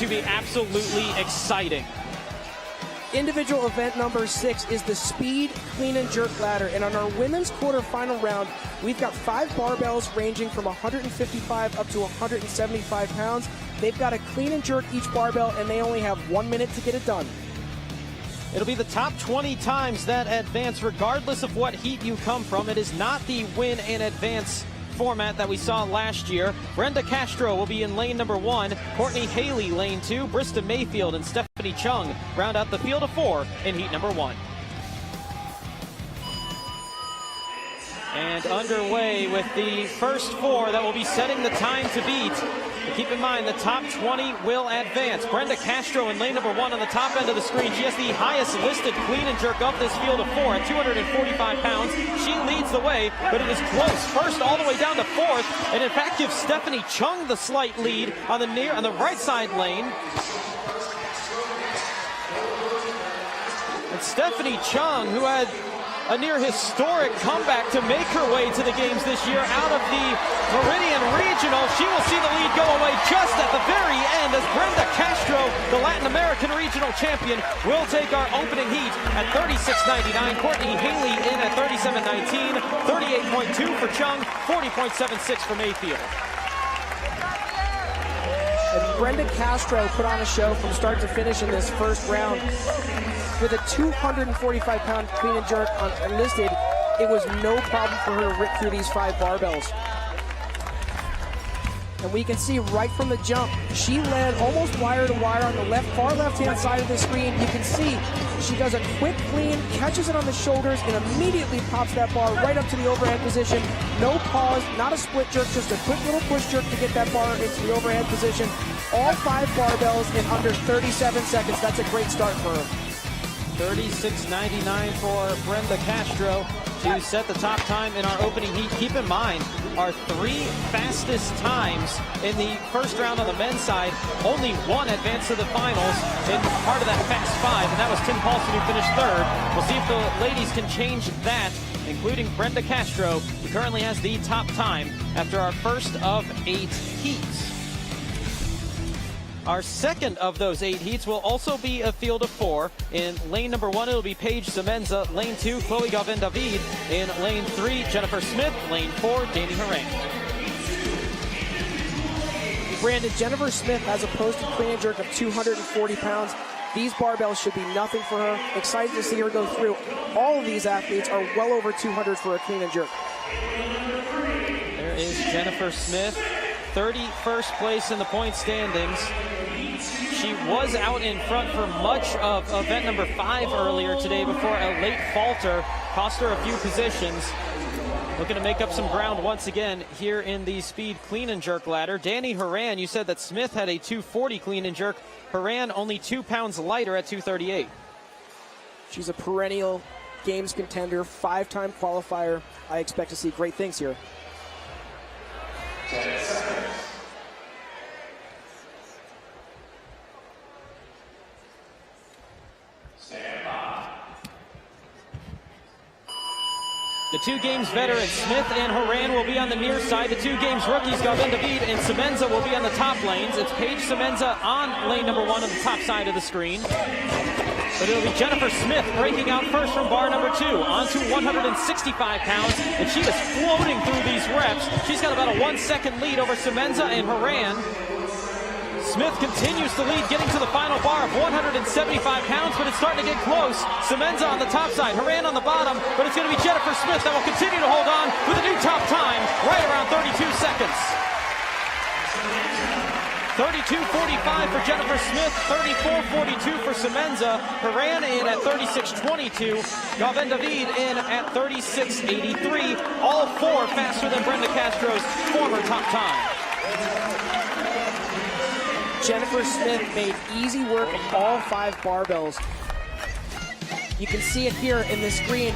to be absolutely exciting. Individual event number 6 is the speed clean and jerk ladder, and on our women's quarterfinal round, we've got 5 barbells ranging from 155 up to 175 pounds. They've got to clean and jerk each barbell, and they only have 1 minute to get it done. It'll be the top 20 times that advance, regardless of what heat you come from. It is not the win and advance format that we saw last year. Brenda Castro will be in lane number 1, Courtney Haley lane 2, Brista Mayfield and Stephanie Chung round out the field of 4 in heat number 1. And underway with the first 4 that will be setting the time to beat. But keep in mind, the top 20 will advance. Brenda Castro in lane number 1 on the top end of the screen. She has the highest listed clean and jerk of this field of 4 at 245 pounds. She leads the way, but it is close. First all the way down to 4th, and in fact gives Stephanie Chung the slight lead on the right side lane. And Stephanie Chung, who had a near historic comeback to make her way to the games this year out of the Meridian Regional. She will see the lead go away just at the very end as Brenda Castro, the Latin American Regional Champion, will take our opening heat at 36.99. Courtney Haley in at 37.19, 38.2 for Chung, 40.76 for Mayfield. And Brenda Castro put on a show from start to finish in this first round. With a 245-pound clean and jerk listed, it was no problem for her to rip through these 5 barbells. And we can see right from the jump, she led almost wire to wire on the far left-hand side of the screen. You can see she does a quick clean, catches it on the shoulders, and immediately pops that bar right up to the overhead position. No pause, not a split jerk, just a quick little push jerk to get that bar into the overhead position. All 5 barbells in under 37 seconds. That's a great start for her. 36.99 for Brenda Castro to set the top time in our opening heat. Keep in mind, our 3 fastest times in the first round on the men's side, only 1 advanced to the finals in part of that fast 5, and that was Tim Paulson, who finished 3rd. We'll see if the ladies can change that, including Brenda Castro, who currently has the top time after our first of 8 heats. Our second of those 8 heats will also be a field of 4. In lane number 1, it'll be Paige Semenza. Lane 2, Chloe Galvin-David. In lane 3, Jennifer Smith. Lane 4, Dani Horan. Brandon, Jennifer Smith has a posted clean and jerk of 240 pounds. These barbells should be nothing for her. Excited to see her go through. All of these athletes are well over 200 for a clean and jerk. There is Jennifer Smith, 31st place in the point standings. She was out in front for much of event number 5 earlier today before a late falter cost her a few positions. Looking to make up some ground once again here in the speed clean and jerk ladder. Dani Horan, you said that Smith had a 240 clean and jerk. Horan only 2 pounds lighter at 238. She's a perennial games contender, 5-time qualifier. I expect to see great things here. The 2 games veterans, Smith and Horan, will be on the near side. The 2 games rookies, Galvin-David and Semenza, will be on the top lanes. It's Paige Semenza on lane number 1 on the top side of the screen. But it'll be Jennifer Smith breaking out first from bar number 2, onto 165 pounds, and she is floating through these reps. She's got about a 1-second lead over Semenza and Horan. Smith continues to lead, getting to the final bar of 175 pounds, but it's starting to get close. Semenza on the top side, Horan on the bottom, but it's going to be Jennifer Smith that will continue to hold on with a new top time, right around 32 seconds. 32.45 for Jennifer Smith, 34.42 for Semenza. Horan in at 36.22, Galvin-David in at 36.83. All 4 faster than Brenda Castro's former top time. Jennifer Smith made easy work of all 5 barbells. You can see it here in the screen.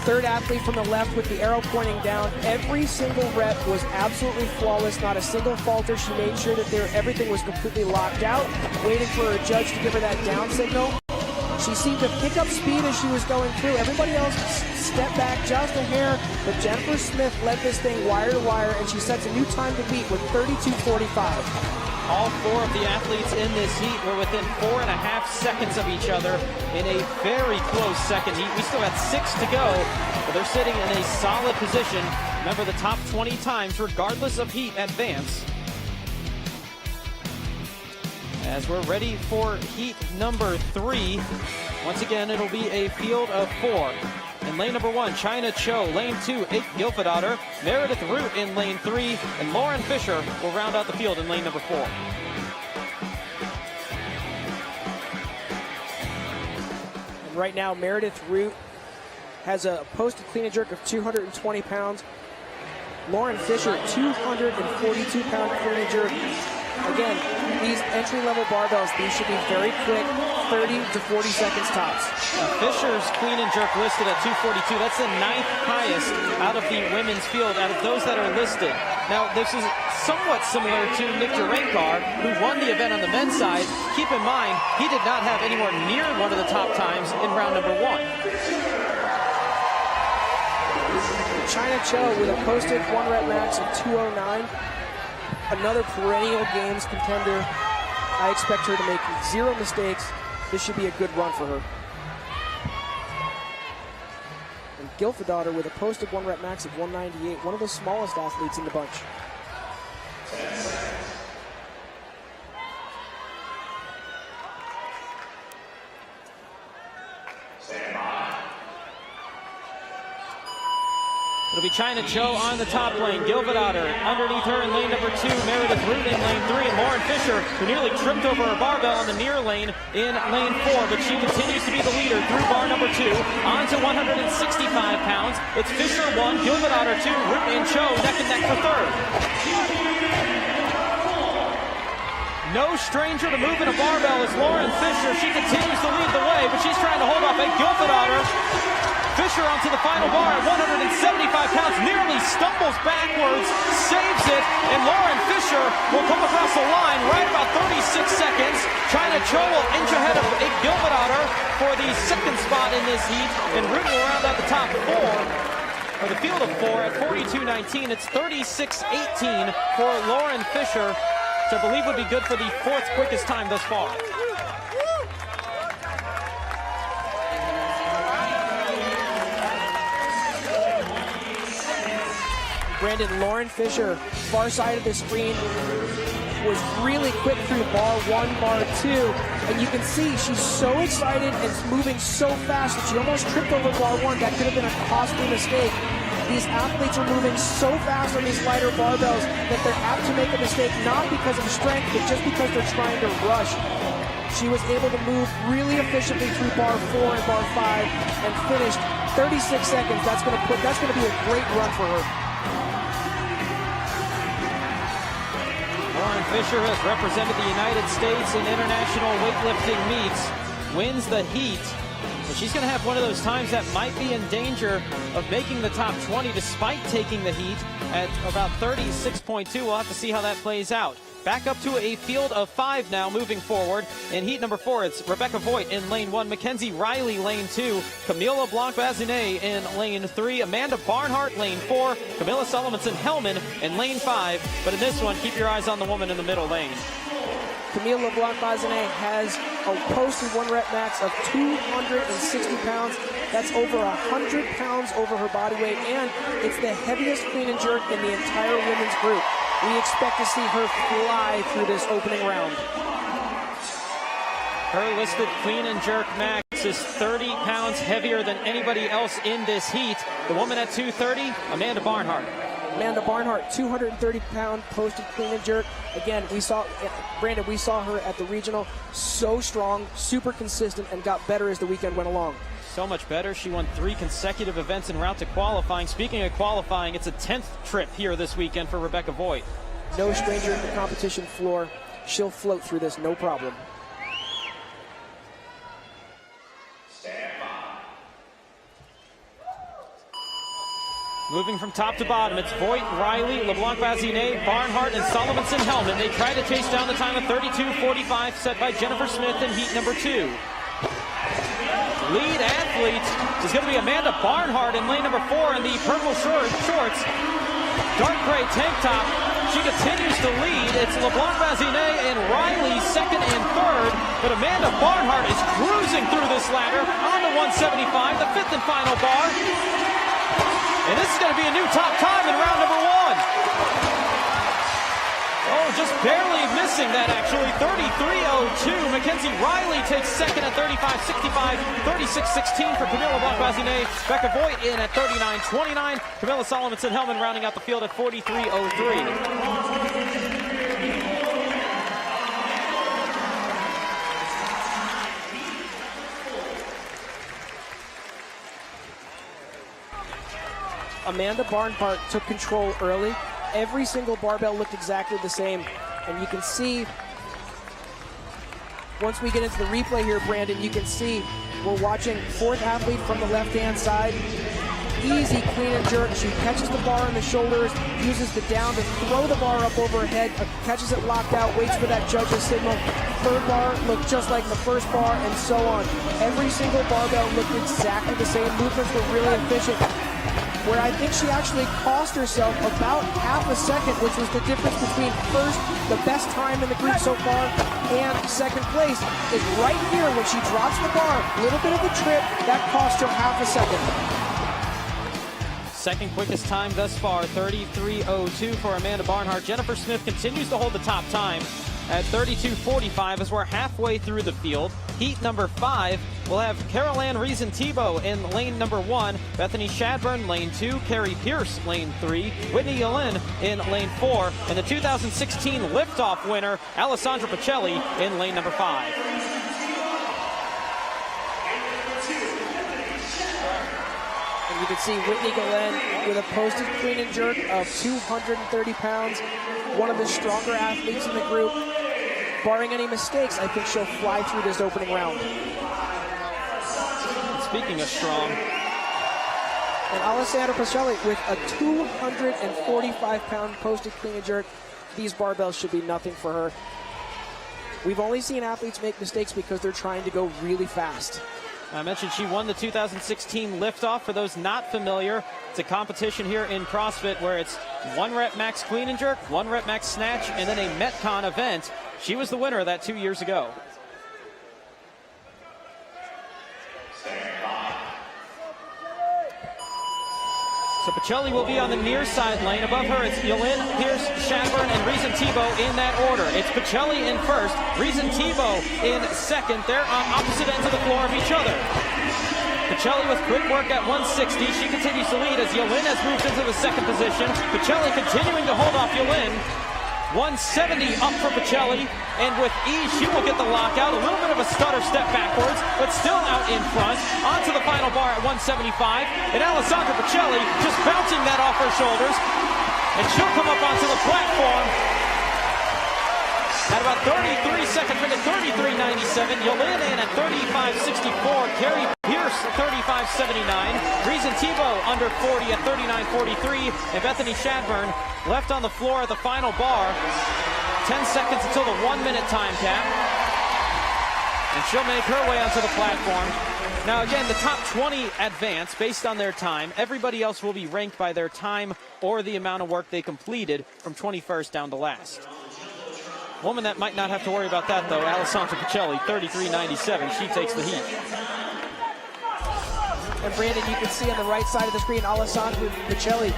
3rd athlete from the left with the arrow pointing down. Every single rep was absolutely flawless, not a single falter. She made sure that everything was completely locked out, waiting for her judge to give her that down signal. She seemed to pick up speed as she was going through. Everybody else stepped back just a hair, but Jennifer Smith led this thing wire to wire, and she sets a new time to beat with 32.45. All four of the athletes in this heat were within 4.5 seconds of each other in a very close second heat. We still got 6 to go, but they're sitting in a solid position. Remember, the top 20 times, regardless of heat, advance. As we're ready for heat number 3, once again, it'll be a field of 4. In lane number 1, China Cho. Lane 2, Ike Gilfadottir. Meredith Root in lane 3. And Lauren Fisher will round out the field in lane number 4. And right now, Meredith Root has a posted clean and jerk of 220 pounds. Lauren Fisher, 242-pound clean and jerk. Again, these entry-level barbells, these should be very quick, 30 to 40 seconds tops. Fisher's clean and jerk listed at 242. That's the 9th highest out of the women's field, out of those that are listed. Now, this is somewhat similar to Nick Durenkar, who won the event on the men's side. Keep in mind, he did not have anywhere near one of the top times in round number 1. China Cho with a posted 1-rep max of 209. Another perennial games contender. I expect her to make 0 mistakes. This should be a good run for her. And Gilfadottir with a posted 1-rep max of 198, one of the smallest athletes in the bunch. It'll be China Cho on the top lane. Gilfadottir underneath her in lane number 2. Meredith Root in lane 3. And Lauren Fisher, who nearly tripped over her barbell on the near lane in lane 4. But she continues to be the leader through bar number 2. On to 165 pounds. It's Fisher 1, Gilfadottir 2, Root and Cho neck and neck for 3rd. No stranger to moving a barbell is Lauren Fisher. She continues to lead the way, but she's trying to hold off a Gilfadottir. Fisher onto the final bar at 175 pounds, nearly stumbles backwards, saves it, and Lauren Fisher will come across the line right about 36 seconds. China Cho will inch ahead of Ike Gilfadottir for the 2nd spot in this heat, and Root will round out the top 4, or the field of 4 at 42.19. It's 36.18 for Lauren Fisher, which I believe would be good for the 4th quickest time thus far. Brandon, Lauren Fisher, far side of the screen, was really quick through bar 1, bar 2, and you can see she's so excited and moving so fast that she almost tripped over bar 1. That could have been a costly mistake. These athletes are moving so fast on these lighter barbells that they're apt to make a mistake, not because of strength, but just because they're trying to rush. She was able to move really efficiently through bar 4 and bar 5 and finished 36 seconds. That's going to be a great run for her. Lauren Fisher has represented the United States in international weightlifting meets, wins the heat, but she's going to have one of those times that might be in danger of making the top 20 despite taking the heat at about 36.2. We'll have to see how that plays out. Back up to a field of 5 now, moving forward. In heat number 4, it's Rebecca Voigt in lane 1, Mackenzie Riley lane 2, Camila Blanc-Bazinet in lane 3, Amanda Barnhart lane 4, Camilla Solomonson-Hellman in lane 5. But in this one, keep your eyes on the woman in the middle lane. Camila Blanc-Bazinet has a posted 1-rep max of 260 pounds. That's over 100 pounds over her body weight, and it's the heaviest clean and jerk in the entire women's group. We expect to see her fly through this opening round. Her listed clean and jerk max is 30 pounds heavier than anybody else in this heat. The woman at 230, Amanda Barnhart. Amanda Barnhart, 230-pound posted clean and jerk. Again, we saw her at the regional. So strong, super consistent, and got better as the weekend went along. So much better. She won 3 consecutive events en route to qualifying. Speaking of qualifying, it's a 10th trip here this weekend for Rebecca Voigt. No stranger to the competition floor. She'll float through this, no problem. Moving from top to bottom, it's Voigt, Riley, LeBlanc-Bazinet, Barnhart, and Solomonson-Hellman. They try to chase down the time of 32.45 set by Jennifer Smith in heat number 2. Lead athlete is going to be Amanda Barnhart in lane number 4 in the purple shorts, dark gray tank top, She continues to lead. It's LeBlanc-Bazinet and Riley second and third, but Amanda Barnhart is cruising through this ladder on the 175, the fifth and final bar. And this is going to be a new top time in round number one. Oh, just barely missing that, actually. 33.02. Mackenzie Riley takes second at 35.65. 36.16 for Camilla LeBlanc-Bazinet. Becca Voigt in at 39.29. Camilla Solomonson-Hellman rounding out the field at 43.03. Amanda Barnhart took control early. Every single barbell looked exactly the same. And you can see, once we get into the replay here, Brandon, you can see we're watching fourth athlete from the left-hand side. Easy clean and jerk. She catches the bar on the shoulders, uses the down to throw the bar up over her head, catches it locked out, waits for that judge's signal. Third bar looked just like the first bar, and so on. Every single barbell looked exactly the same. Movements were really efficient. Where I think she actually cost herself about half a second, which was the difference between first, the best time in the group so far, and second place, is right here when she drops the bar. A little bit of a trip, that cost her half a second. Second quickest time thus far, 33.02 for Amanda Barnhart. Jennifer Smith continues to hold the top time at 32.45 as we're halfway through the field. Heat number 5 will have Carol Ann Reason-Tebow in lane number 1, Bethany Shadburn lane 2, Carrie Pierce lane 3, Whitney Yellen in lane 4, and the 2016 liftoff winner, Alessandra Pacelli in lane number 5. You can see Whitney Galen with a posted clean and jerk of 230 pounds. One of the stronger athletes in the group. Barring any mistakes, I think she'll fly through this opening round. Speaking of strong. And Alessandra Pacelli with a 245-pound posted clean and jerk. These barbells should be nothing for her. We've only seen athletes make mistakes because they're trying to go really fast. I mentioned she won the 2016 liftoff. For those not familiar, it's a competition here in CrossFit where it's 1 rep max clean and jerk, 1 rep max snatch, and then a Metcon event. She was the winner of that 2 years ago. So Pacelli will be on the near side lane. Above her, it's Yellen, Pierce, Shadburn, and Reason-Tebow in that order. It's Pacelli in first, Reason-Tebow in second. They're on opposite ends of the floor of each other. Pacelli with quick work at 160. She continues to lead as Yellen has moved into the second position. Pacelli continuing to hold off Yellen. 170 up for Pacelli, and with ease she will get the lockout. A little bit of a stutter step backwards, but still out in front. Onto the final bar at 175, and Alessandra Pacelli just bouncing that off her shoulders, and she'll come up onto the platform at about 33 seconds, 33.97. Yellen in at 35.64. Carrie Pierce 35.79. Reason-Tebow under 40 at 39.43, and Bethany Shadburn left on the floor at the final bar. 10 seconds until the 1 minute time cap. And she'll make her way onto the platform. Now again, the top 20 advance based on their time. Everybody else will be ranked by their time or the amount of work they completed from 21st down to last. Woman that might not have to worry about that though, Alessandra Pacelli, 33.97. She takes the heat. And Brandon, you can see on the right side of the screen, Alessandra Pacelli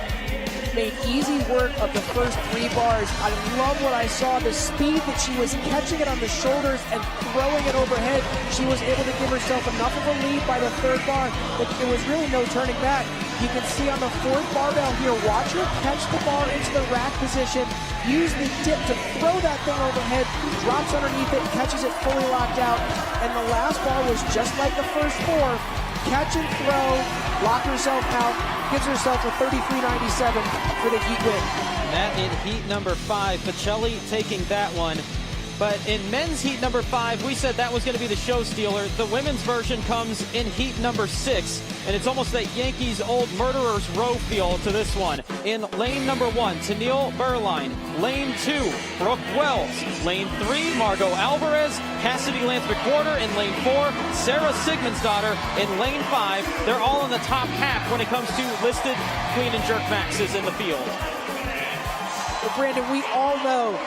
made easy work of the first 3 bars. I love what I saw, the speed that she was catching it on the shoulders and throwing it overhead. She was able to give herself enough of a lead by the 3rd bar that there was really no turning back. You can see on the 4th barbell here, watch her catch the bar into the rack position, use the dip to throw that thing overhead, drops underneath it, catches it fully locked out, and the last bar was just like the first 4. Catch and throw, lock herself out, gives herself a 33.97 for the heat win. That in heat number 5, Pacelli taking that one. But in men's heat number 5, we said that was going to be the show stealer. The women's version comes in heat number 6, and it's almost that Yankees old murderer's row feel to this one. In lane number 1, Tennille Berline. Lane 2, Brooke Wells. Lane 3, Margot Alvarez. Cassidy Lance McWhorter in lane 4. Sarah Sigmundsdottir in lane 5. They're all in the top half when it comes to listed clean and jerk maxes in the field. Brandon, we all know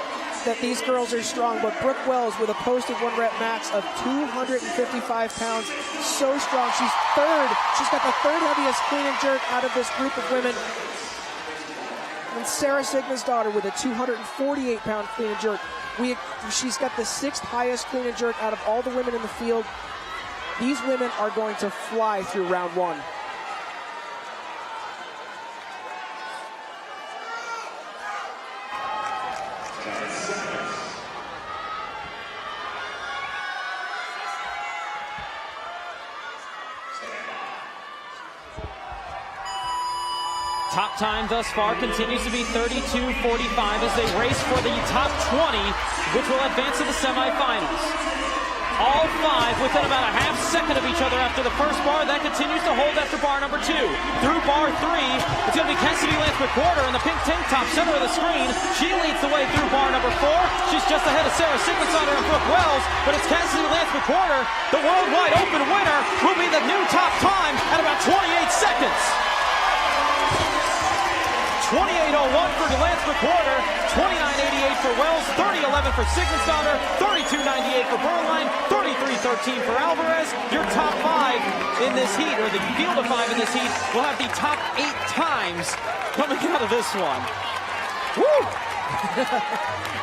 that these girls are strong, but Brooke Wells with a posted 1 rep max of 255 pounds, so strong. She's third. She's got the third heaviest clean and jerk out of this group of women. And Sarah Sigma's daughter with a 248-pound clean and jerk. She's got the 6th highest clean and jerk out of all the women in the field. These women are going to fly through round 1. Top time thus far continues to be 32:45 as they race for the top 20, which will advance to the semifinals. All 5 within about a half second of each other after the first bar. That continues to hold after bar number 2. Through bar 3, it's going to be Cassidy Lance McWhorter in the pink tank top, center of the screen. She leads the way through bar number 4. She's just ahead of Sarah Sigmundsdottir and Brooke Wells, but it's Cassidy Lance McWhorter. The worldwide open winner will be the new top time at about 28 seconds. 28:01 for Lance McWhorter, 29:88 for Wells, 30:11 for Sigmundsdottir, 32:98 for Berline, 33:13 for Alvarez. Your top 5 in this heat, or the field of 5 in this heat, will have the top 8 times coming out of this one. Woo!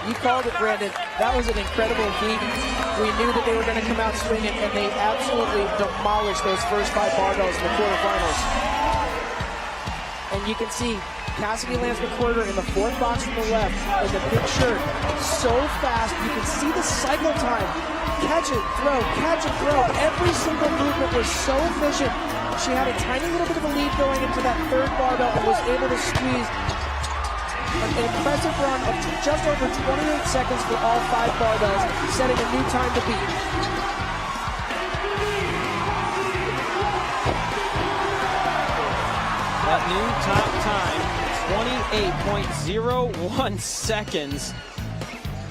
You called it, Brandon. That was an incredible heat. We knew that they were going to come out swinging, and they absolutely demolished those first 5 barbells in the quarterfinals. And you can see Cassidy Lance McWhorter in the 4th box from the left in the pink shirt. So fast, you can see the cycle time. Catch it, throw, catch it, throw. Every single movement was so efficient. She had a tiny little bit of a lead going into that 3rd barbell and was able to squeeze an impressive run of just over 28 seconds for all 5 barbells, setting a new time to beat. That new top time, 28.01 seconds.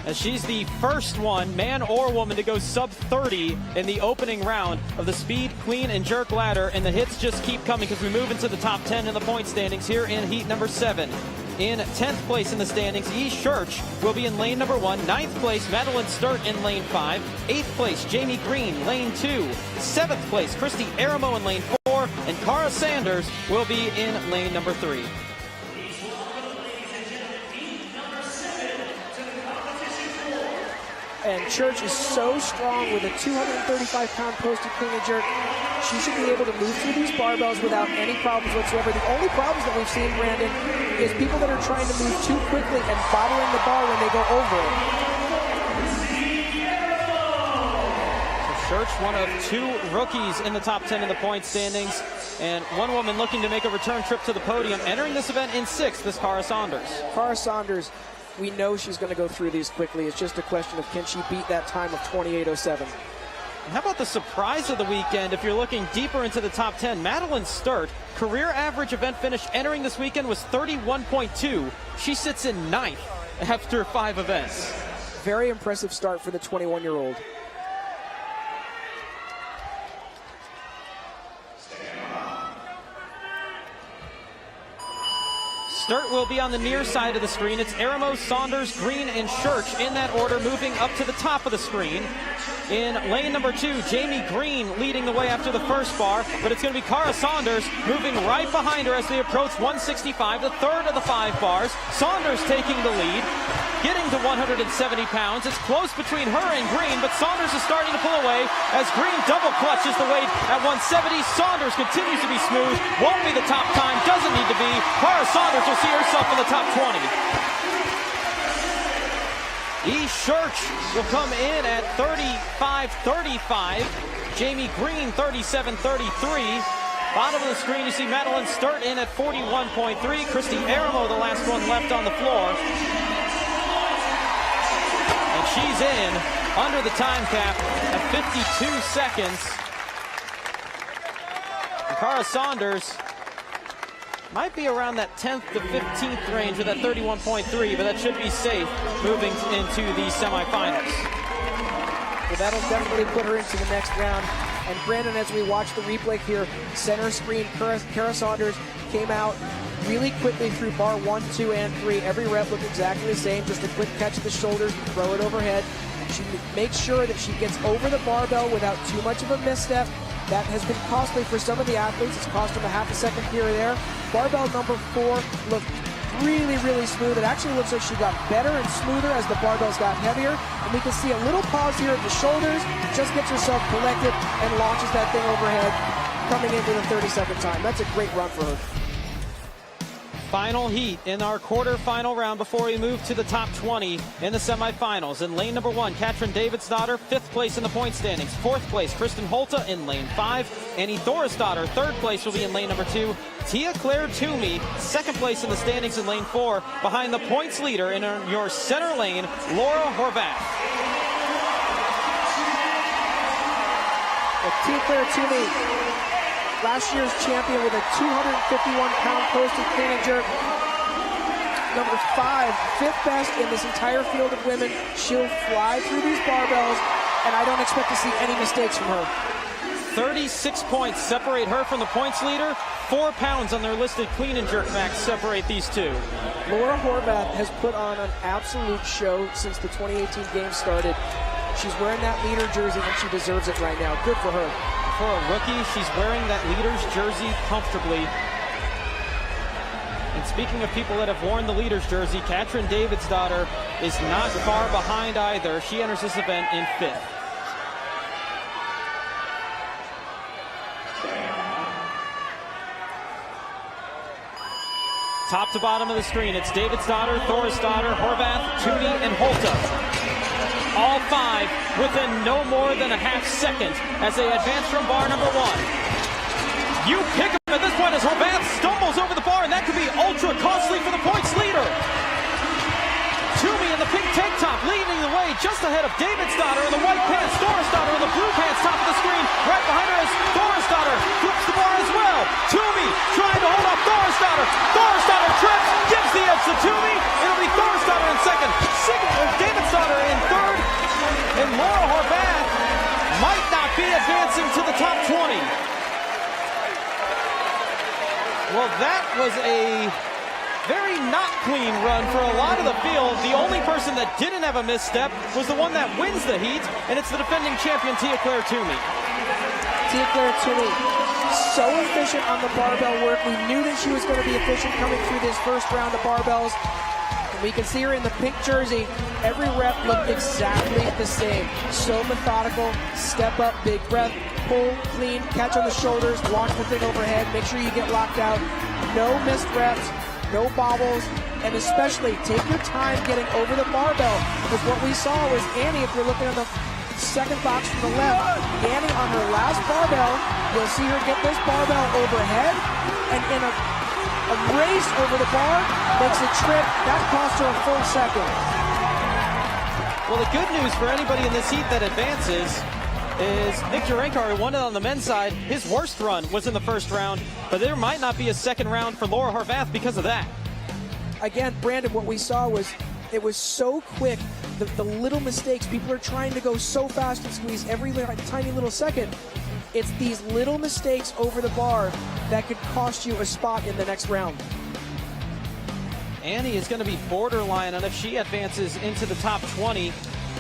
As she's the first one, man or woman, to go sub 30 in the opening round of the speed, clean, and jerk ladder. And the hits just keep coming because we move into the top 10 in the point standings here in heat number 7. In 10th place in the standings, E. Church will be in lane number 1. 9th place, Madeline Sturt in lane 5. 8th place, Jamie Green, lane 2. 7th place, Christy Aramo in lane 4. And Cara Sanders will be in lane number 3. And Church is so strong with a 235-pound posted clean and jerk. She should be able to move through these barbells without any problems whatsoever. The only problems that we've seen, Brandon, is people that are trying to move too quickly and bottling the bar when they go over it. So Church, one of 2 rookies in the top 10 in the point standings, and one woman looking to make a return trip to the podium. Entering this event in 6th is Cara Saunders. Cara Saunders, we know she's going to go through these quickly. It's just a question of, can she beat that time of 28:07? How about the surprise of the weekend if you're looking deeper into the top 10? Madeline Sturt, career average event finish entering this weekend was 31.2. She sits in 9th after 5 events. Very impressive start for the 21-year-old. Sturt will be on the near side of the screen. It's Aramo, Saunders, Green, and Church in that order, moving up to the top of the screen. In lane number 2, Jamie Green leading the way after the first bar, but it's going to be Cara Saunders moving right behind her as they approach 165, the 3rd of the 5 bars. Saunders taking the lead, getting to 170 pounds. It's close between her and Green, but Saunders is starting to pull away as Green double clutches the weight at 170. Saunders continues to be smooth, won't be the top time, doesn't need to be. Cara Saunders will see herself in the top 20. E. Church will come in at 35.35. Jamie Green, 37.33. Bottom of the screen, you see Madeline Sturt in at 41.3. Christy Aramo, the last one left on the floor. And she's in under the time cap at 52 seconds. And Cara Saunders might be around that 10th to 15th range with that 31.3, but that should be safe moving into the semifinals. Well, that'll definitely put her into the next round. And Brandon, as we watch the replay here, center screen, Cara Saunders came out really quickly through bar 1, 2, and 3. Every rep looked exactly the same, just a quick catch of the shoulders and throw it overhead. She makes sure that she gets over the barbell without too much of a misstep. That has been costly for some of the athletes. It's cost them a half a second here or there. Barbell number 4 looked really, really smooth. It actually looks like she got better and smoother as the barbells got heavier. And we can see a little pause here at the shoulders, just gets herself collected and launches that thing overhead, coming into the 32nd time. That's a great run for her. Final heat in our quarterfinal round before we move to the top 20 in the semifinals. In lane number 1, Katrin Davidsdottir, 5th place in the point standings. 4th place, Kristen Holta in lane 5. Annie Thorisdottir, 3rd place, will be in lane number 2. Tia-Clair Toomey, 2nd place in the standings in lane 4. Behind the points leader in your center lane, Laura Horvath. Tia-Clair Toomey, last year's champion with a 251-pound posted clean and jerk. Number 5, 5th best in this entire field of women. She'll fly through these barbells, and I don't expect to see any mistakes from her. 36 points separate her from the points leader. 4 pounds on their listed clean and jerk max separate these two. Laura Horvath has put on an absolute show since the 2018 games started. She's wearing that leader jersey, and she deserves it right now. Good for her. For a rookie, she's wearing that leader's jersey comfortably. And speaking of people that have worn the leader's jersey, Katrin Davidsdottir is not far behind either. She enters this event in 5th. Top to bottom of the screen, it's Davidsdottir, Thorisdottir, Horvath, Toomey, and Holta. All 5 within no more than a half second as they advance from bar number 1. You pick up at this point as Horvath stumbles over the bar, and that could be ultra costly for the points leader. Toomey in the pink tank top leading the way just ahead of Davidsdottir in the white pants. Thorisdottir in the blue pants, top of the screen. Right behind her is Thorisdottir, flips the bar as well. Toomey trying to hold off Thorisdottir. Thorisdottir trips, gives the edge to Toomey. It'll be Thorisdottir in 2nd. Davidsdottir in 3rd. And Laura Horvath might not be advancing to the top 20. Well, that was a very not clean run for a lot of the field. The only person that didn't have a misstep was the one that wins the heat, and it's the defending champion, Tia-Clair Toomey. Tia-Clair Toomey, so efficient on the barbell work. We knew that she was going to be efficient coming through this first round of barbells. We can see her in the pink jersey. Every rep looked exactly the same. So methodical, step up, big breath, pull, clean, catch on the shoulders, launch the thing overhead, make sure you get locked out. No missed reps, no bobbles, and especially take your time getting over the barbell. Because what we saw was Annie, if you're looking at the second box from the left, Annie on her last barbell, you'll see her get this barbell overhead, and in a race over the bar, makes a trip. That cost her a full second. Well, the good news for anybody in this heat that advances is Nick Jurenkar, who won it on the men's side. His worst run was in the first round, but there might not be a second round for Laura Horvath because of that. Again, Brandon, what we saw was it was so quick. The little mistakes, people are trying to go so fast and squeeze every tiny little second. It's these little mistakes over the bar that could cost you a spot in the next round. Annie is going to be borderline, and if she advances into the top 20,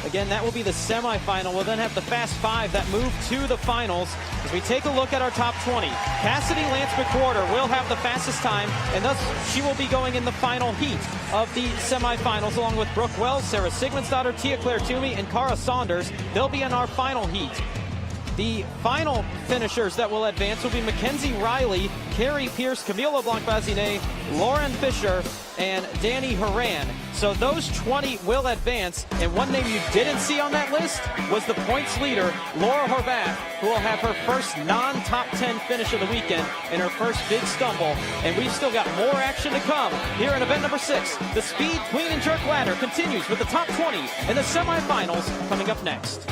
again, that will be the semifinal. We'll then have the Fast 5 that move to the finals. As we take a look at our top 20, Cassidy Lance McWhorter will have the fastest time, and thus she will be going in the final heat of the semifinals, along with Brooke Wells, Sarah Sigmundsdottir, Tia-Clair Toomey, and Cara Saunders. They'll be in our final heat. The final finishers that will advance will be Mackenzie Riley, Carrie Pierce, Camila Blanc-Bazinet, Lauren Fisher, and Danny Horan. So those 20 will advance, and one name you didn't see on that list was the points leader, Laura Horvath, who will have her first non-top 10 finish of the weekend and her first big stumble. And we've still got more action to come here in event number 6. The Speed Clean and Jerk Ladder continues with the top 20 in the semifinals coming up next.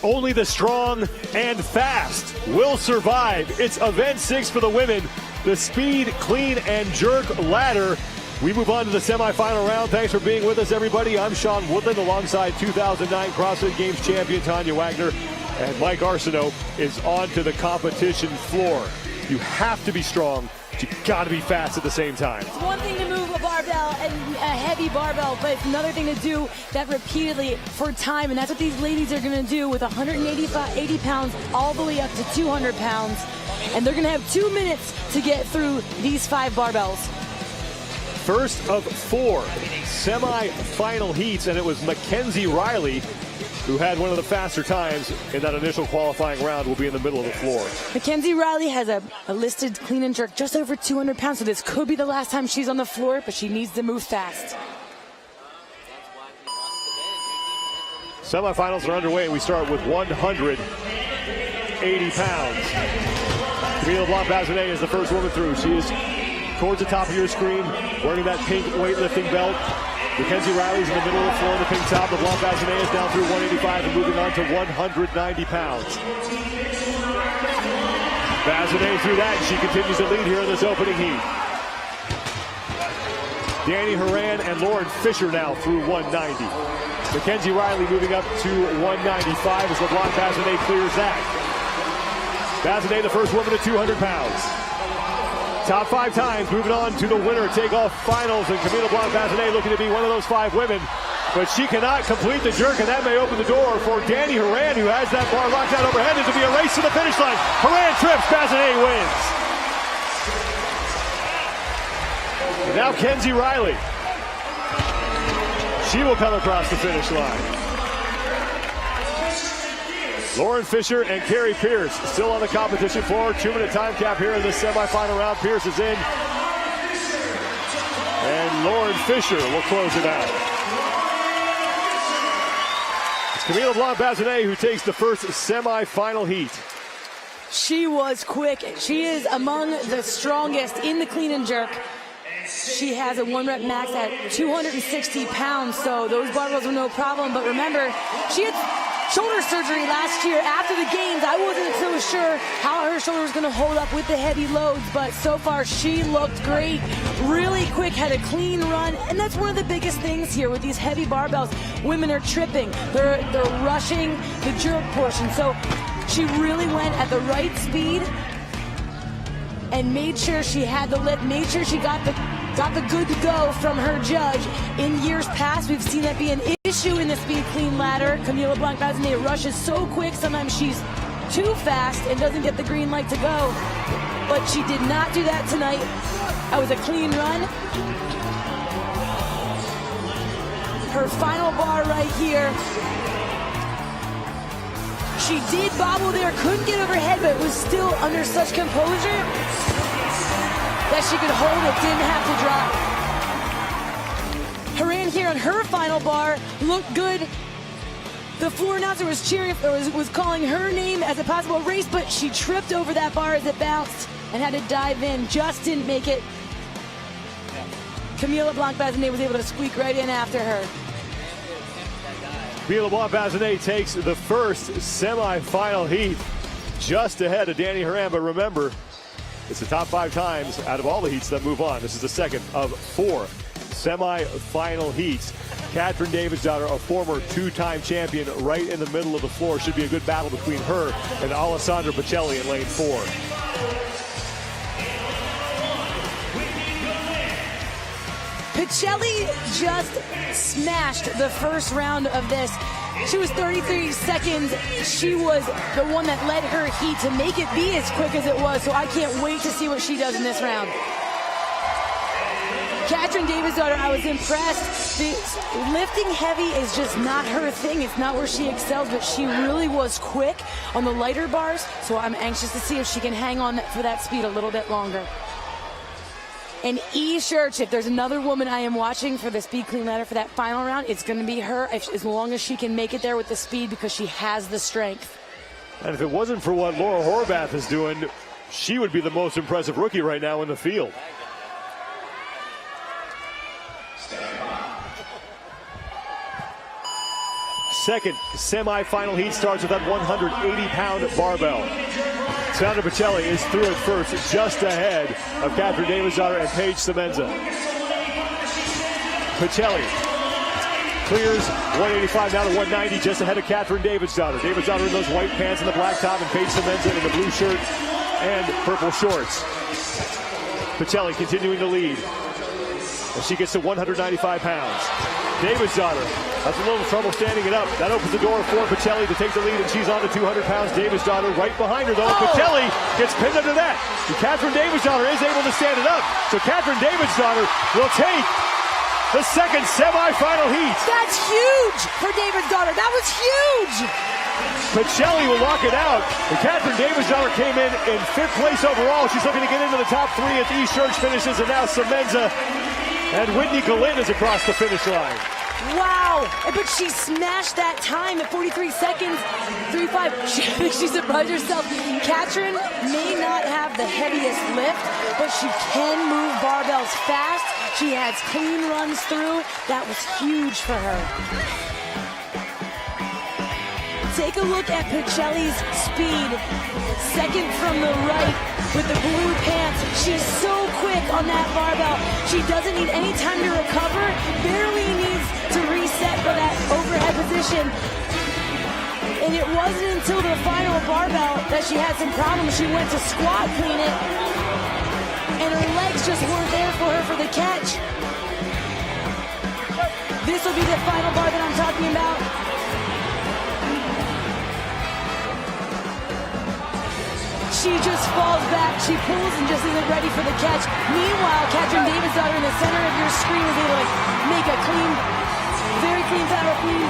Only the strong and fast will survive. It's event 6 for the women, the speed, clean, and jerk ladder. We move on to the semifinal round. Thanks for being with us, everybody. I'm Sean Woodland alongside 2009 CrossFit Games champion Tanya Wagner, and Mike Arsenault is on to the competition floor. You have to be strong, but you got to be fast at the same time. It's one thing to move a barbell and a heavy barbell, but it's another thing to do that repeatedly for time, and that's what these ladies are going to do with 80 pounds all the way up to 200 pounds, and they're going to have 2 minutes to get through these 5 barbells. First of 4 semi-final heats, and it was Mackenzie Riley who had one of the faster times in that initial qualifying round, will be in the middle of the floor. Mackenzie Riley has a listed clean and jerk just over 200 pounds, so this could be the last time she's on the floor, but she needs to move fast. Semifinals are underway. We start with 180 pounds. Camille Blanc-Bazinet is the first woman through. She is towards the top of your screen, wearing that pink weightlifting belt. Mackenzie Riley's in the middle of the floor in the pink top. The Blanc-Bazinet is down through 185 and moving on to 190 pounds. Bazinet through that, and she continues to lead here in this opening heat. Danny Horan and Lauren Fisher now through 190. Mackenzie Riley moving up to 195 as the Blanc-Bazinet clears that. Bazinet, the first woman at 200 pounds. Top 5 times, moving on to the winner-take-all finals, and Camille Blanc-Bazinet looking to be one of those 5 women, but she cannot complete the jerk, and that may open the door for Danny Horan, who has that bar locked out overhead. This will be a race to the finish line. Horan trips, Bazinet wins. And now Kenzie Riley. She will come across the finish line. Lauren Fisher and Carrie Pierce still on the competition floor. 2-minute time cap here in the semifinal round. Pierce is in. And Lauren Fisher will close it out. It's Camille Blanc-Bazinet who takes the first semifinal heat. She was quick. She is among the strongest in the clean and jerk. She has a 1-rep max at 260 pounds, so those barbells were no problem. But remember, she had shoulder surgery last year after the games. I wasn't so sure how her shoulder was going to hold up with the heavy loads, but so far she looked great. Really quick, had a clean run, and that's one of the biggest things here with these heavy barbells. Women are tripping. They're rushing the jerk portion. So she really went at the right speed and made sure she had the lift, made sure she got the good to go from her judge. In years past, we've seen that be an issue in the speed clean ladder. Camille Blanc-Bazinet rushes so quick, sometimes she's too fast and doesn't get the green light to go. But she did not do that tonight. That was a clean run. Her final bar right here. She did bobble there, couldn't get overhead, but was still under such composure that she could hold it, didn't have to drop. Horan here on her final bar looked good. The floor announcer was cheering, was calling her name as a possible race, but she tripped over that bar as it bounced and had to dive in, just didn't make it. Camille Blanc-Bazinet was able to squeak right in after her. Camille Blanc-Bazinet takes the first semifinal heat just ahead of Danny Horan, but remember, it's the top 5 times out of all the heats that move on. This is the second of 4 semi-final heats. Katrin Davidsdottir, a former 2-time champion, right in the middle of the floor. Should be a good battle between her and Alessandra Bocelli in lane 4. Bocelli just smashed the first round of this. She was 33 seconds. She was the one that led her heat to make it be as quick as it was, so I can't wait to see what she does in this round. Katrin Davidsdottir, I was impressed. Lifting heavy is just not her thing. It's not where she excels, but she really was quick on the lighter bars, so I'm anxious to see if she can hang on for that speed a little bit longer. And E. Church, if there's another woman I am watching for the speed clean ladder for that final round, it's going to be her, as long as she can make it there with the speed, because she has the strength. And if it wasn't for what Laura Horvath is doing, she would be the most impressive rookie right now in the field. second semifinal heat starts with that 180-pound barbell. Sandra Pacelli is through it first, just ahead of Catherine Davidsdottir and Paige Semenza. Pacelli clears 185 down to 190, just ahead of Catherine Davidsdottir. Davidsdottir in those white pants and the black top, and Paige Semenza in the blue shirt and purple shorts. Pacelli continuing to lead as she gets to 195 pounds. Davidsdottir has a little trouble standing it up. That opens the door for Pacelli to take the lead, and she's on to 200 pounds. Davidsdottir right behind her, though. Oh! Pacelli gets pinned under that. And Catherine Davidsdottir is able to stand it up. So Catherine Davidsdottir will take the second semifinal heat. That's huge for Davidsdottir. That was huge. Pacelli will lock it out. And Catherine Davidsdottir came in 5th place overall. She's looking to get into the top 3 at these church finishes, and now Semenza and Whitney Galin is across the finish line. Wow, but she smashed that time at 43 seconds, 3.5. She surprised herself. Catherine may not have the heaviest lift, but she can move barbells fast. She has clean runs through. That was huge for her. Take a look at Pacelli's speed. Second from the right with the blue pants. She's so quick on that barbell. She doesn't need any time to recover. Barely needs to reset for that overhead position. And it wasn't until the final barbell that she had some problems. She went to squat clean it, and her legs just weren't there for her for the catch. This will be the final bar that I'm talking about. She just falls back, she pulls and just isn't ready for the catch. Meanwhile, Catherine Davidsdottir in the center of your screen is able to make a clean, very clean power clean.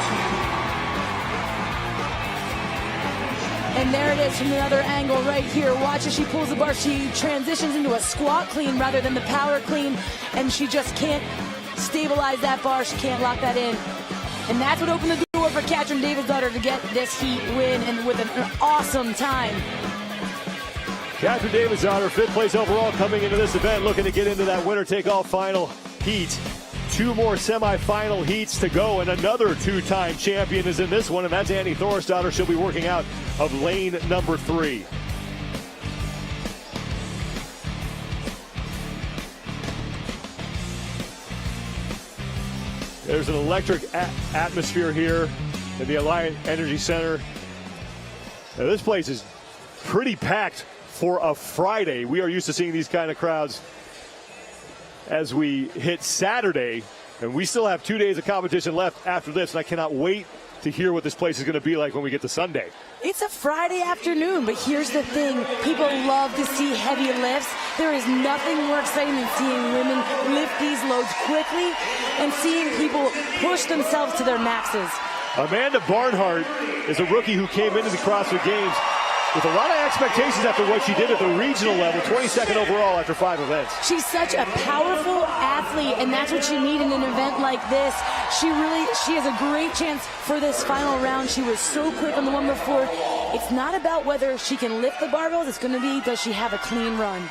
And there it is from another angle right here. Watch as she pulls the bar. She transitions into a squat clean rather than the power clean, and she just can't stabilize that bar. She can't lock that in. And that's what opened the door for Catherine Davidsdottir to get this heat win, and with an awesome time. Catherine Davidsdottir, 5th place overall, coming into this event, looking to get into that winner-take-all final heat. 2 more semifinal heats to go, and another 2-time champion is in this one, and that's Annie Thorisdottir. She'll be working out of lane number 3. There's an electric atmosphere here in the Alliant Energy Center. Now, this place is pretty packed for a Friday. We are used to seeing these kind of crowds as we hit Saturday, and we still have 2 days of competition left after this, and I cannot wait to hear what this place is going to be like when we get to Sunday. It's a Friday afternoon, but here's the thing. People love to see heavy lifts. There is nothing more exciting than seeing women lift these loads quickly and seeing people push themselves to their maxes. Amanda Barnhart is a rookie who came into the CrossFit Games with a lot of expectations after what she did at the regional level, 22nd overall after 5 events. She's such a powerful athlete, and that's what you need in an event like this. She has a great chance for this final round. She was so quick on the one before. It's not about whether she can lift the barbells, it's going to be, does she have a clean run?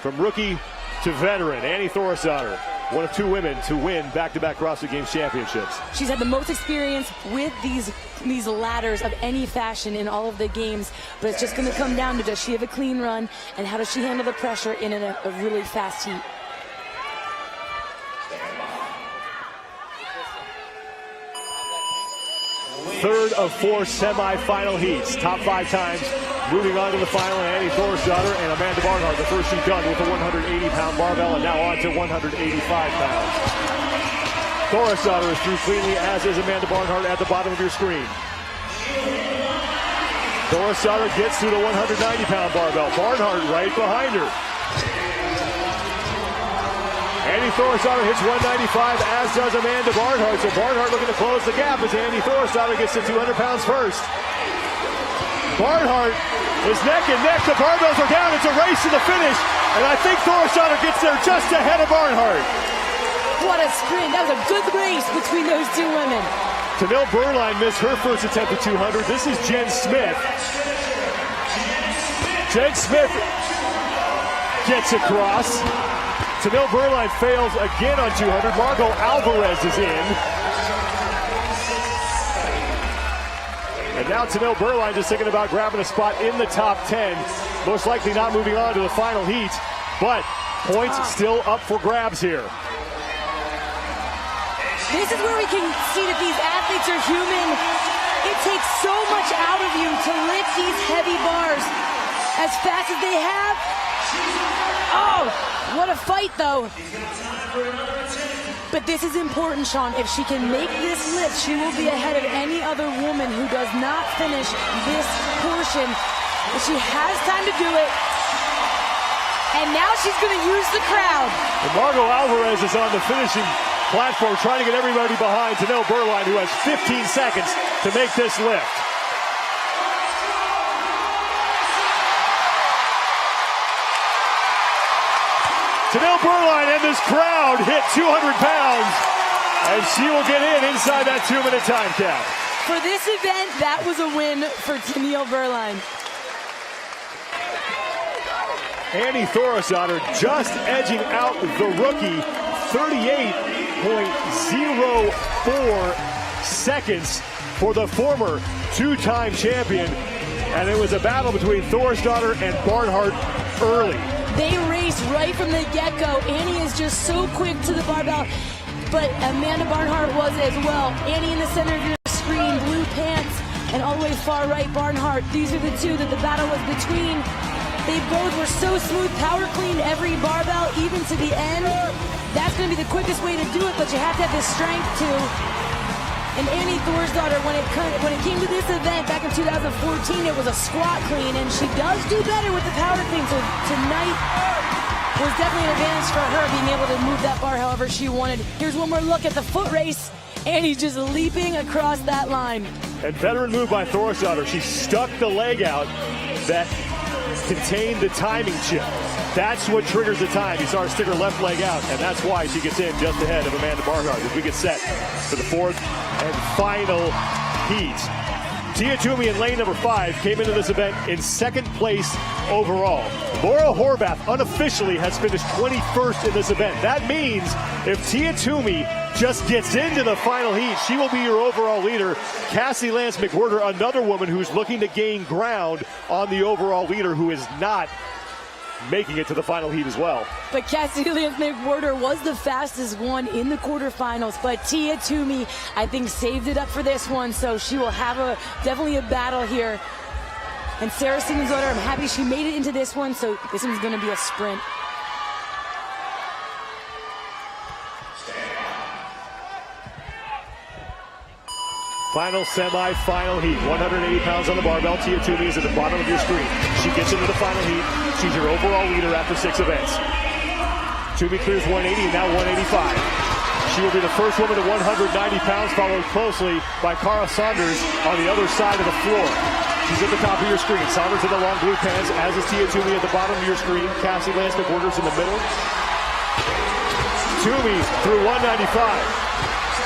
From rookie to veteran, Annie Thorisdottir, one of 2 women to win back-to-back CrossFit Games championships. She's had the most experience with these ladders of any fashion in all of the games, but it's just going to come down to, does she have a clean run, and how does she handle the pressure in a really fast heat? Third of 4 semifinal heats. Top 5 times moving on to the final. Annie Thorisdottir and Amanda Barnhart, the first sheet done with a 180-pound barbell, and now on to 185 pounds. Thorisdottir is through cleanly, as is Amanda Barnhart at the bottom of your screen. Thorisdottir gets through the 190-pound barbell. Barnhart right behind her. Annie Thorisdottir hits 195, as does Amanda Barnhart. So Barnhart looking to close the gap as Annie Thorisdottir gets to 200 pounds first. Barnhart is neck and neck. The barbells are down. It's a race to the finish. And I think Thorisdottir gets there just ahead of Barnhart. What a sprint. That was a good race between those 2 women. Camille Berline missed her first attempt at 200. This is Jen Smith. Jen Smith gets across. Camille Berline fails again on 200. Margot Alvarez is in. And now Tanil Burline just thinking about grabbing a spot in the top 10. Most likely not moving on to the final heat, but points still up for grabs here. This is where we can see that these athletes are human. It takes so much out of you to lift these heavy bars as fast as they have. Oh, what a fight though. But this is important, Sean. If she can make this lift, she will be ahead of any other woman who does not finish this portion. But she has time to do it. And now she's going to use the crowd. And Margot Alvarez is on the finishing platform trying to get everybody behind Tanil Burline, who has 15 seconds to make this lift. Tanil Burline and this crowd hit 200 pounds, and she will get inside that 2-minute time cap. For this event, that was a win for Tanil Burline. Annie Thorisdottir just edging out the rookie, 38.04 seconds for the former two-time champion. And it was a battle between Thorisdottir and Barnhart early. They raced right from the get-go. Annie is just so quick to the barbell, but Amanda Barnhart was as well. Annie in the center of your screen, blue pants, and all the way far right, Barnhart. These are the two that the battle was between. They both were so smooth, power cleaned every barbell, even to the end. That's going to be the quickest way to do it, but you have to have the strength too. And Annie Thorisdottir, when it came to this event back in 2014, it was a squat clean, and she does do better with the power clean. So tonight was definitely an advantage for her, being able to move that bar however she wanted. Here's one more look at the foot race. Annie's just leaping across that line. And veteran move by Thorisdottir. She stuck the leg out that contained the timing chip. That's what triggers the time. You saw her stick her left leg out, and that's why she gets in just ahead of Amanda Barnhart as we get set for the fourth and final heat. Tia Toomey in lane number 5 came into this event in second place overall. Laura Horvath unofficially has finished 21st in this event. That means if Tia Toomey just gets into the final heat, she will be your overall leader. Cassie Lance McWhirter, another woman who's looking to gain ground on the overall leader, who is not making it to the final heat as well. But Cassie Lance McWhirter was the fastest one in the quarterfinals, but Tia Toomey, I think, saved it up for this one, so she will have definitely a battle here. And Sarah Simmons-Otter, I'm happy she made it into this one, so this one's going to be a sprint. Final semi-final heat, 180 pounds on the barbell. Tia Toomey is at the bottom of your screen. She gets into the final heat. She's your overall leader after 6 events. Toomey clears 180 and now 185. She will be the first woman to 190 pounds, followed closely by Cara Saunders on the other side of the floor. She's at the top of your screen. Saunders in the long blue pants, as is Tia Toomey at the bottom of your screen. Cassie Lance McWhirter's in the middle. Toomey through 195.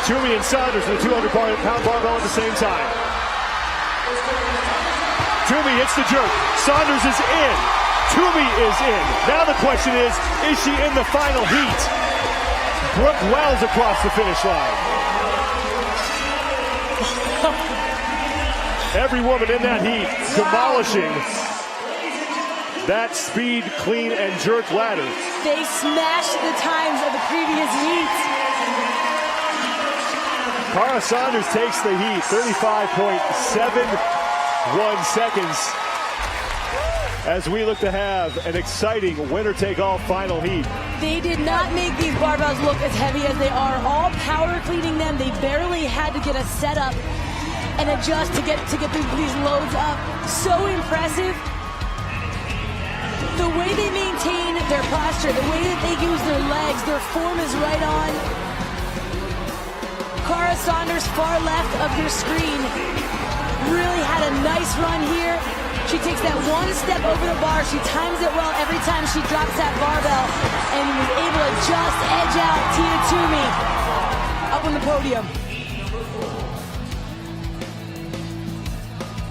Toomey and Saunders with the 200-pound barbell at the same time. Toomey hits the jerk. Saunders is in. Toomey is in. Now the question is she in the final heat? Brooke Wells across the finish line. Every woman in that heat demolishing that speed, clean, and jerk ladder. They smashed the times of the previous heats. Cara Saunders takes the heat, 35.71 seconds, as we look to have an exciting winner-take-all final heat. They did not make these barbells look as heavy as they are. All power cleaning them. They barely had to get a setup and adjust to get these loads up. So impressive. The way they maintain their posture, the way that they use their legs, their form is right on. Cara Saunders, far left of your screen, really had a nice run here. She takes that one step over the bar. She times it well every time she drops that barbell and was able to just edge out Tia Toomey up on the podium.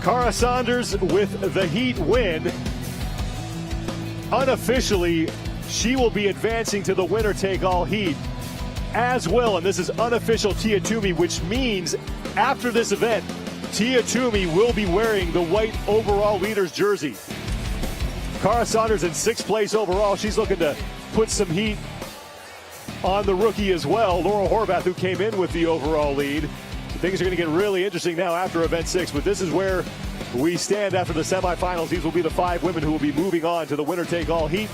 Cara Saunders with the heat win. Unofficially, she will be advancing to the winner-take-all heat, as well, and this is unofficial, Tia Toomey, which means after this event, Tia Toomey will be wearing the white overall leaders jersey. Cara Saunders in 6th place overall. She's looking to put some heat on the rookie as well, Laurel Horvath, who came in with the overall lead. So things are going to get really interesting now after event 6, but this is where we stand after the semifinals. These will be the 5 women who will be moving on to the winner-take-all heat.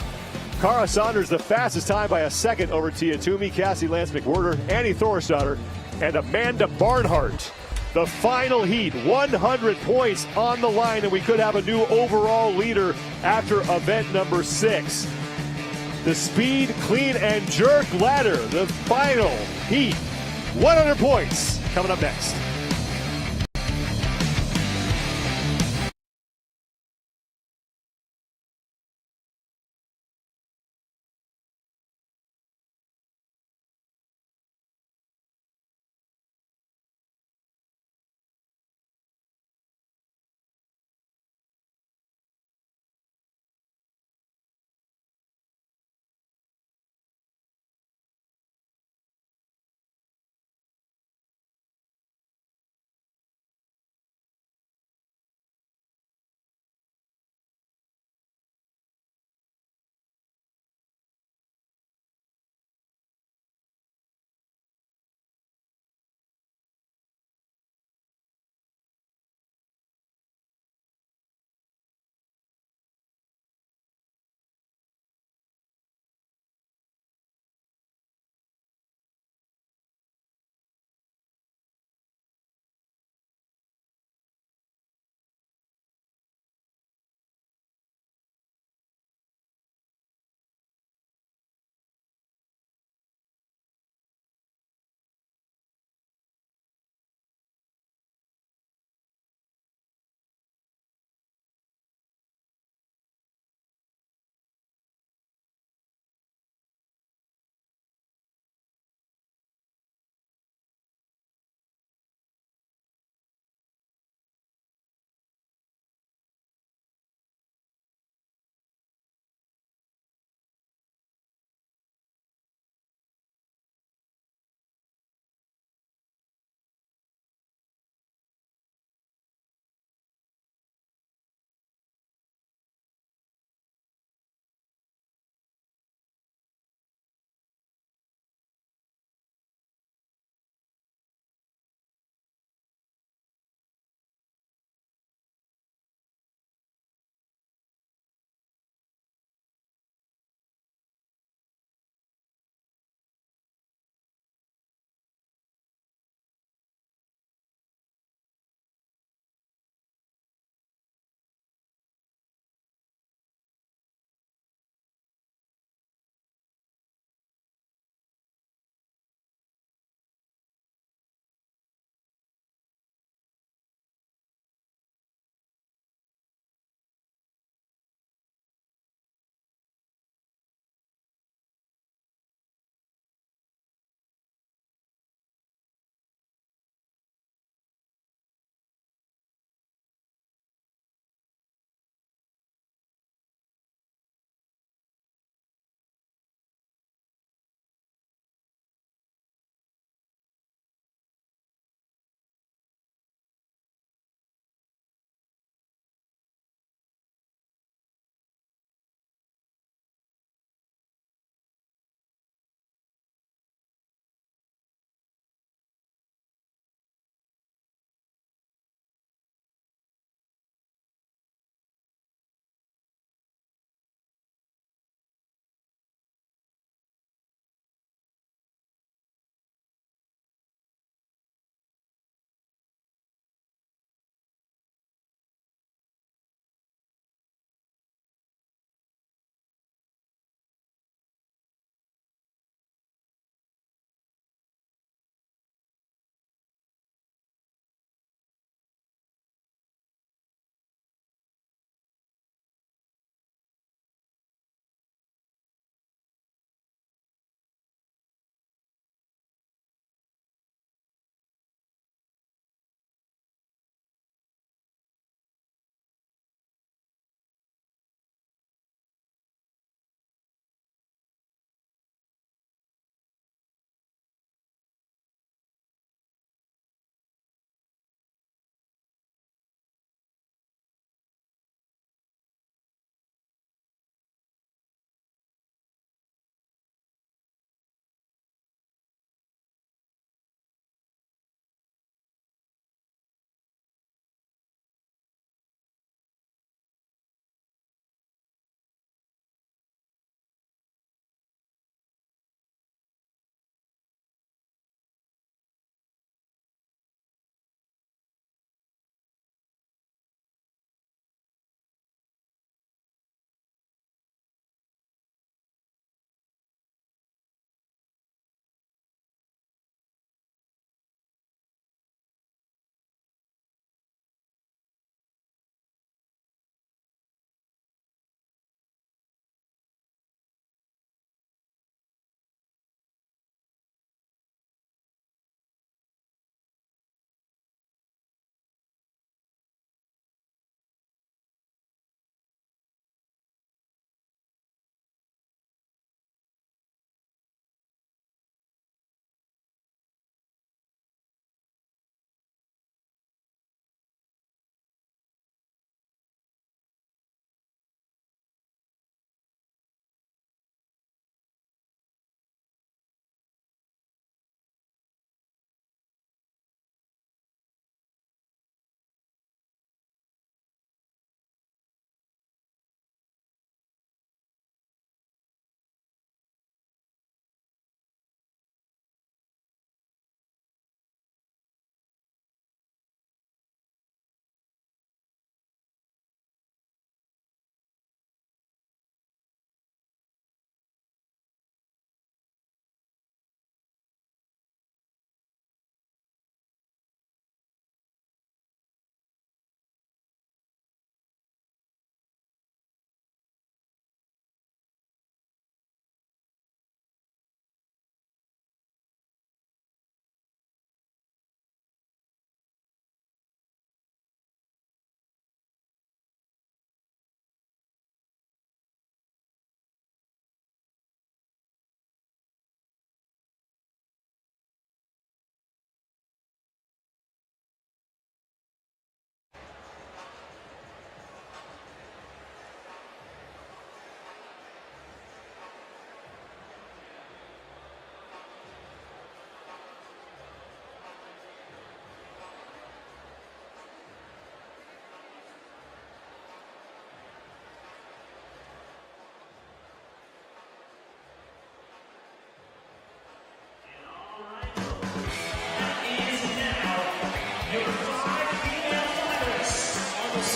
Cara Saunders, the fastest time by a second over Tia Toomey, Cassie Lance McWhirter, Annie Thorstadter, and Amanda Barnhart. The final heat, 100 points on the line, and we could have a new overall leader after event number 6. The speed, clean, and jerk ladder, the final heat, 100 points, coming up next.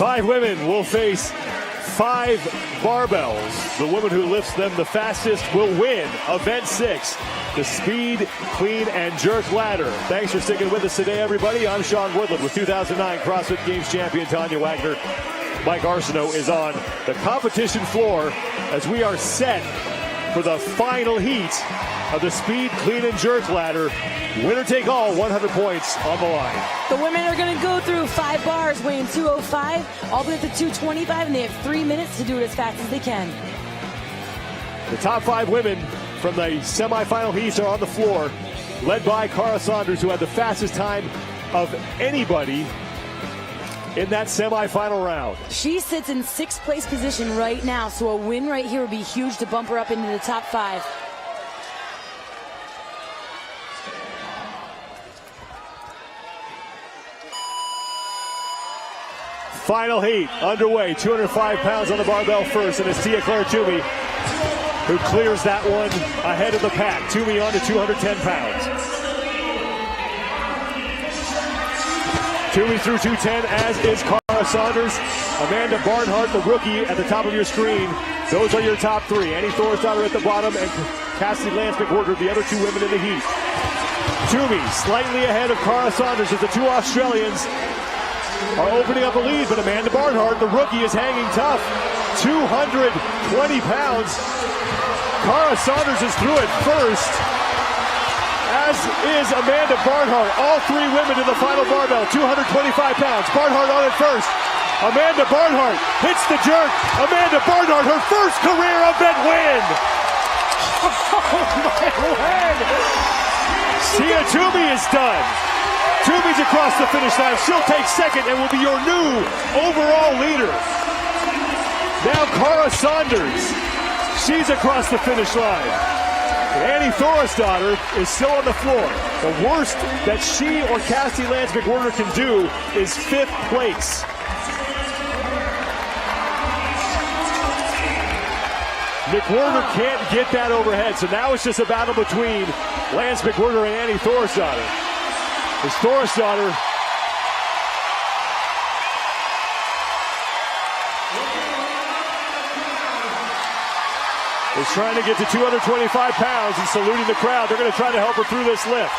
5 women will face 5 barbells. The woman who lifts them the fastest will win event 6, the speed, clean, and jerk ladder. Thanks for sticking with us today, everybody. I'm Sean Woodland with 2009 CrossFit Games champion Tanya Wagner. Mike Arsenault is on the competition floor as we are set for the final heat of the speed, clean, and jerk ladder. Winner take all, 100 points on the line. The women are going to go through 5 bars weighing 205 all the way up to 225, and they have 3 minutes to do it as fast as they can. The top 5 women from the semifinal heats are on the floor, led by Cara Saunders, who had the fastest time of anybody in that semifinal round. She sits in 6th place position right now, so a win right here would be huge to bump her up into the top 5. Final heat underway. 205 pounds on the barbell first, and it's Tia-Clair Toomey who clears that one ahead of the pack. Toomey on to 210 pounds. Toomey through 210, as is Cara Saunders. Amanda Barnhart, the rookie, at the top of your screen. Those are your top 3. Annie Thorisdottir at the bottom, and Cassidy Lance-McWhirter, the other 2 women in the heat. Toomey slightly ahead of Cara Saunders as the 2 Australians are opening up a lead, but Amanda Barnhart, the rookie, is hanging tough. 220 pounds. Cara Saunders is through it first, as is Amanda Barnhart. All 3 women in the final barbell, 225 pounds. Barnhart on it first. Amanda Barnhart hits the jerk. Amanda Barnhart, her first career event win. Oh my word. Tia Toomey is done. Toomey's across the finish line. She'll take 2nd and will be your new overall leader. Now Cara Saunders. She's across the finish line. Annie Thorisdottir is still on the floor. The worst that she or Cassidy Lance-McWhirter can do is 5th place. McWhirter can't get that overhead, so now it's just a battle between Lance-McWhirter and Annie Thorisdottir. As Thorisdottir is trying to get to 225 pounds and saluting the crowd. They're going to try to help her through this lift.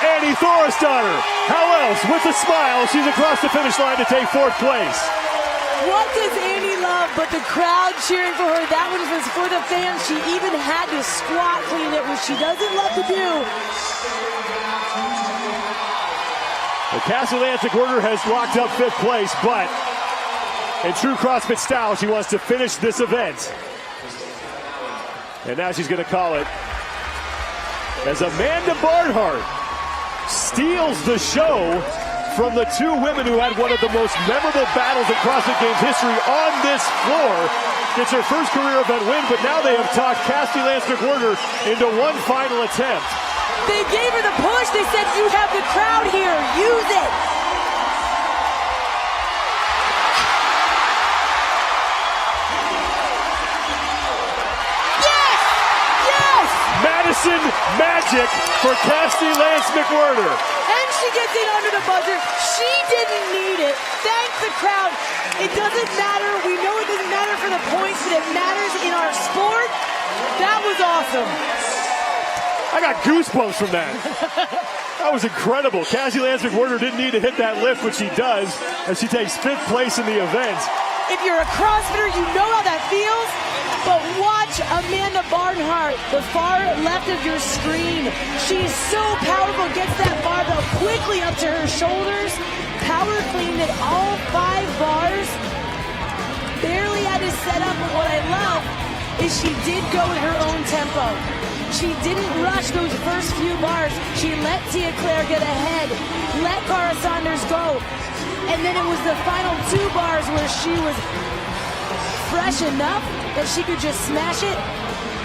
Annie Thorisdottir, how else? With a smile, she's across the finish line to take 4th place. What does Annie love but the crowd cheering for her? That one was for the fans. She even had to squat clean it, which she doesn't love to do. Cassidy Lance-McWhirter has locked up 5th place, but in true CrossFit style, she wants to finish this event. And now she's going to call it as Amanda Barnhart steals the show from the 2 women who had one of the most memorable battles in CrossFit Games history on this floor. It's her first career event win, but now they have talked Cassidy Lance-McWhirter into one final attempt. They gave her the push. They said, you have the crowd here. Use it. Yes! Yes! Madison magic for Cassidy Lance-McWhirter. And she gets it under the buzzer. She didn't need it. Thank the crowd. It doesn't matter. We know it doesn't matter for the points, but it matters in our sport. That was awesome. I got goosebumps from that. That was incredible. Cassidy Lance-McWhirter didn't need to hit that lift, but she does, as she takes 5th place in the event. If you're a CrossFitter, you know how that feels. But watch Amanda Barnhart, the far left of your screen. She is so powerful, gets that barbell quickly up to her shoulders. Power cleaned it all 5 bars. Barely had to set up, but what I love is she did go at her own tempo. She didn't rush those first few bars. She let Tia-Clair get ahead, let Cara Saunders go. And then it was the final 2 bars where she was fresh enough that she could just smash it.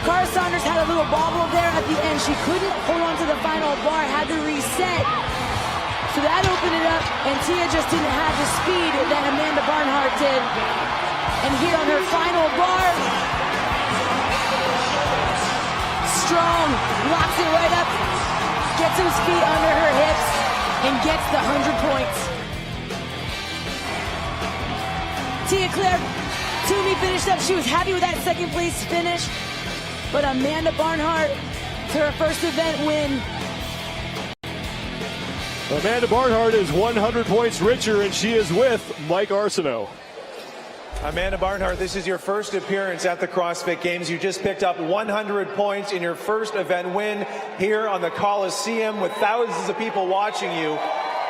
Cara Saunders had a little bobble there at the end. She couldn't hold on to the final bar, had to reset. So that opened it up, and Tia just didn't have the speed that Amanda Barnhart did. And here on her final bar, strong, locks it right up, gets those feet under her hips, and gets the 100 points. Tia Claire Toomey finished up. She was happy with that second place finish, but Amanda Barnhart to her first event win. Amanda Barnhart is 100 points richer, and she is with Mike Arsenault. Amanda Barnhart, this is your first appearance at the CrossFit Games. You just picked up 100 points in your first event win here on the Coliseum with thousands of people watching you.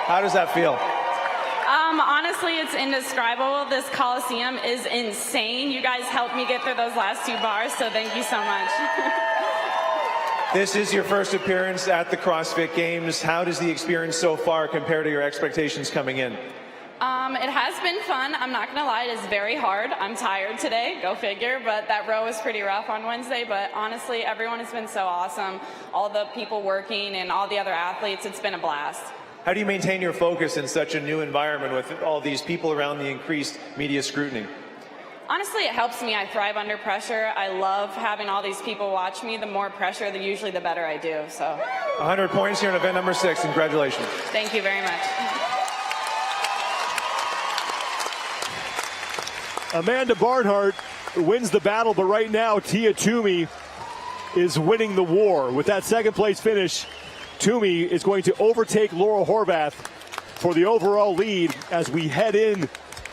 How does that feel? Honestly, it's indescribable. This Coliseum is insane. You guys helped me get through those last 2 bars, so thank you so much. This is your first appearance at the CrossFit Games. How does the experience so far compare to your expectations coming in? It has been fun. I'm not going to lie, it is very hard. I'm tired today, go figure, but that row was pretty rough on Wednesday. But honestly, everyone has been so awesome. All the people working and all the other athletes, it's been a blast. How do you maintain your focus in such a new environment with all these people around the increased media scrutiny? Honestly, it helps me. I thrive under pressure. I love having all these people watch me. The more pressure, usually the better I do. So, 100 points here in event number 6. Congratulations. Thank you very much. Amanda Barnhart wins the battle, but right now Tia Toomey is winning the war. With that second place finish, Toomey is going to overtake Laura Horvath for the overall lead as we head in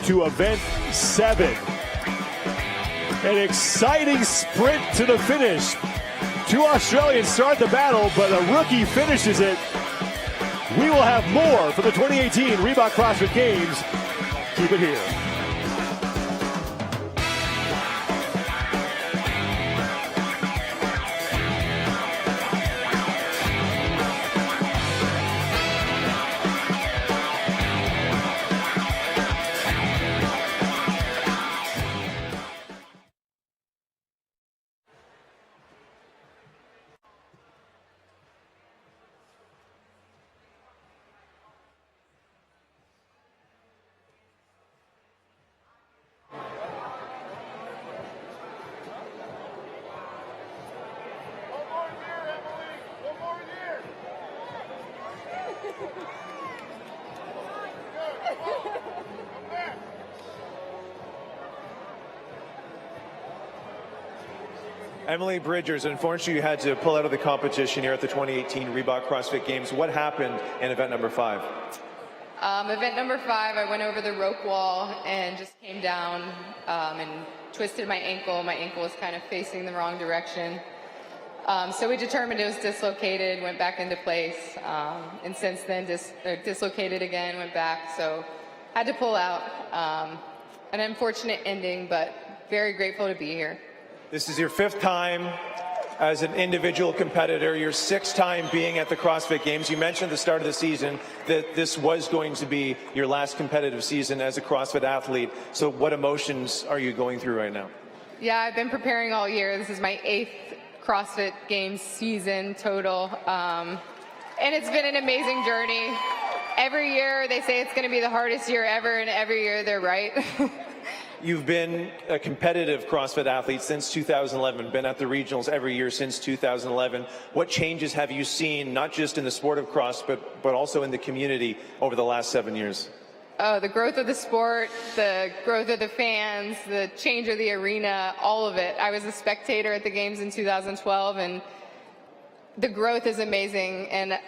to event 7. An exciting sprint to the finish. 2 Australians start the battle, but a rookie finishes it. We will have more for the 2018 Reebok CrossFit Games. Keep it here. Emily Bridgers, unfortunately you had to pull out of the competition here at the 2018 Reebok CrossFit Games. What happened in event number 5? Event number 5, I went over the rope wall and just came down and twisted my ankle. My ankle was kind of facing the wrong direction. So we determined it was dislocated, went back into place, and since then dislocated again, went back. So had to pull out. An unfortunate ending, but very grateful to be here. This is your 5th time as an individual competitor, your 6th time being at the CrossFit Games. You mentioned at the start of the season that this was going to be your last competitive season as a CrossFit athlete. So what emotions are you going through right now? Yeah, I've been preparing all year. This is my 8th CrossFit Games season total. And it's been an amazing journey. Every year they say it's going to be the hardest year ever, and every year they're right. You've been a competitive CrossFit athlete since 2011, been at the regionals every year since 2011. What changes have you seen, not just in the sport of CrossFit, but also in the community over the last 7 years? Oh, the growth of the sport, the growth of the fans, the change of the arena, all of it. I was a spectator at the games in 2012, and the growth is amazing. And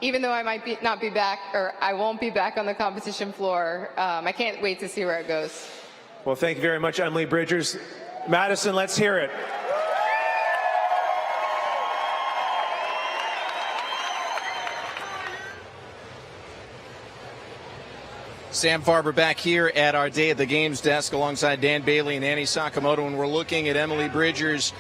even though I might not be back, or I won't be back on the competition floor, I can't wait to see where it goes. Well, thank you very much, Emily Bridgers. Madison, let's hear it. Sam Farber back here at our Day at the Games desk alongside Dan Bailey and Annie Sakamoto, and we're looking at Emily Bridgers'